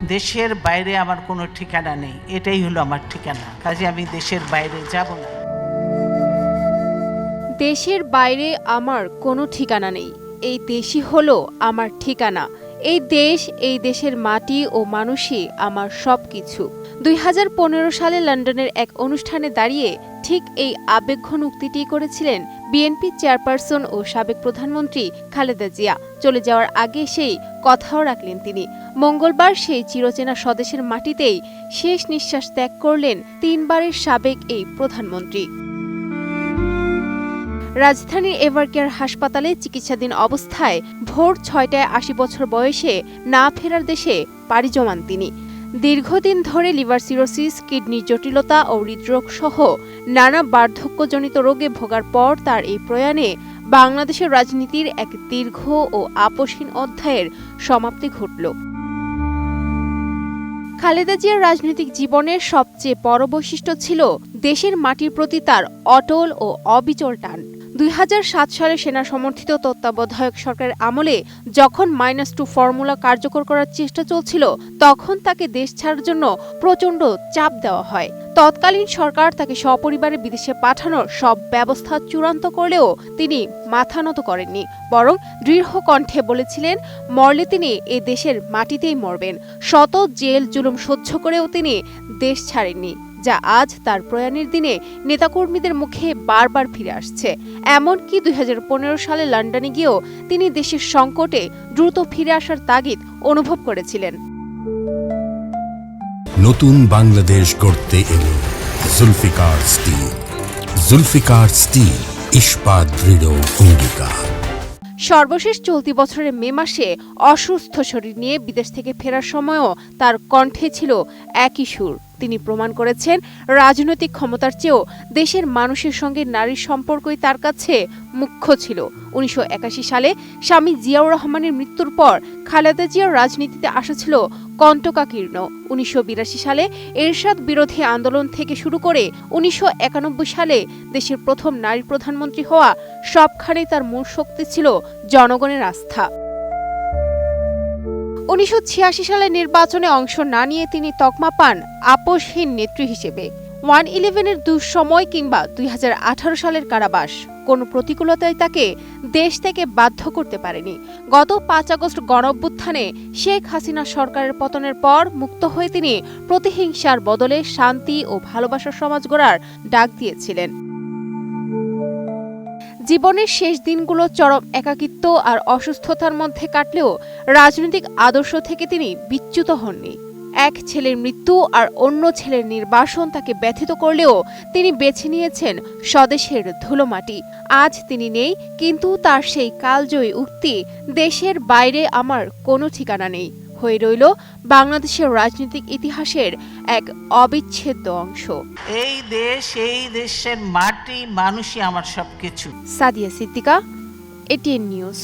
দেশের বাইরে আমার কোনো ঠিকানা নেই, এটাই হলো আমার ঠিকানা। কাজে আমি দেশের বাইরে যাব না। দেশের বাইরে আমার কোনো ঠিকানা নেই, এই দেশই হলো আমার ঠিকানা। এই দেশ, এই দেশের মাটি ও মানুষই আমার সবকিছু। 2015 সালে লন্ডনের এক অনুষ্ঠানে দাঁড়িয়ে ঠিক এই আবেগঘন উক্তিটি করেছিলেন বিএনপি চেয়ারপারসন ও সাবেক প্রধানমন্ত্রী খালেদা জিয়া। চলে যাওয়ার আগে সেই কথাও রাখলেন তিনি। মঙ্গলবার সেই চিরচেনা স্বদেশের মাটিতেই শেষ নিঃশ্বাস ত্যাগ করলেন 3 বারের সাবেক এই প্রধানমন্ত্রী। রাজধানীর এভারকেয়ার হাসপাতালে চিকিৎসাধীন অবস্থায় ভোর 6টায় 80 বছর বয়সে না ফেরার দেশে পাড়ি জমান তিনি। দীর্ঘদিন ধরে লিভার সিরোসিস, কিডনির জটিলতা ও হৃদরোগ সহ নানা বার্ধক্যজনিত রোগে ভোগার পর তার এই প্রয়াণে বাংলাদেশের রাজনীতির এক দীর্ঘ ও আপসহীন অধ্যায়ের সমাপ্তি ঘটল। খালেদা জিয়ার রাজনৈতিক জীবনের সবচেয়ে বড় বৈশিষ্ট্য ছিল দেশের মাটির প্রতি তার অটল ও অবিচল টান। 2007 সালে সেনা সমর্থিত তত্ত্বাবধায়ক সরকারের আমলে যখন -2 ফর্মুলা কার্যকর করার চেষ্টা চলছিল, তখন তাকে দেশ ছাড়ার জন্য প্রচণ্ড চাপ দেওয়া হয়। তৎকালীন সরকার তাকে সপরিবারে বিদেশে পাঠানোর সব ব্যবস্থা চূড়ান্ত করলেও তিনি মাথা নত করেননি, বরং দৃঢ় কণ্ঠে বলেছিলেন মরলে তিনি এ দেশের মাটিতেই মরবেন। শত জেল জুলুম সহ্য করেও তিনি দেশ ছাড়েননি, যা আজ তার প্রয়াণের দিনে নেতাকর্মীদের মুখে বারবার ফিরে আসছে। এমনকি 2015 সালে লন্ডনে গিয়েও তিনি দেশের সংকটে দ্রুত ফিরে আসার তাগিদ অনুভব করেছিলেন। নতুন বাংলাদেশ গড়তে এলো জুলফিকার স্টিল। জুলফিকার স্টিল, ইস্পাত দৃঢ় অঙ্গীকার। সর্বশেষ চলতি বছরের মে মাসে অসুস্থ শরীর নিয়ে বিদেশ থেকে ফেরার সময়ও তার কণ্ঠে ছিল একই সুর। তিনি প্রমাণ করেছেন রাজনৈতিক ক্ষমতার চেয়েও দেশের মানুষের সঙ্গে নারীর সম্পর্কই তার কাছে মুখ্য ছিল। 1981 সালে স্বামী জিয়াউর রহমানের মৃত্যুর পর খালেদা জিয়ার রাজনীতিতে আসা ছিল কণ্টকাকীর্ণ। 1982 সালে এরশাদ বিরোধী আন্দোলন থেকে শুরু করে 1991 সালে দেশের প্রথম নারী প্রধানমন্ত্রী হওয়া, সবখানেই তার মূল শক্তি ছিল জনগণের আস্থা। 1986 সালে নির্বাচনে অংশ না নিয়ে তিনি তকমা পান আপোষহীন নেত্রী হিসেবে। 1/11-এর দুঃসময় কিংবা 2018 সালের কারাবাস কোনো প্রতিকূলতাই তাকে দেশ থেকে বাধ্য করতে পারেনি। গত 5 আগস্ট গণঅভ্যুত্থানে শেখ হাসিনা সরকারের পতনের পর মুক্ত হয়ে তিনি প্রতিহিংসার বদলে শান্তি ও ভালোবাসার সমাজ গড়ার ডাক দিয়েছিলেন। জীবনের শেষ দিনগুলো চরম একাকিত্ব আর অসুস্থতার মধ্যে কাটলেও রাজনৈতিক আদর্শ থেকে তিনি বিচ্যুত হননি। এক ছেলের মৃত্যু আর অন্য ছেলের নির্বাসন তাকে ব্যথিত করলেও তিনি বেছে নিয়েছেন স্বদেশের ধুলোমাটি। আজ তিনি নেই, কিন্তু তার সেই কালজয়ী উক্তি দেশের বাইরে আমার কোনো ঠিকানা নেই হয়ে রইল বাংলাদেশের রাজনৈতিক ইতিহাসের এক অবিচ্ছেদ্য অংশ। এই দেশ, এই দেশের মাটি, মানুষই আমার সবকিছু। Sadia Siddiqa, ATN news.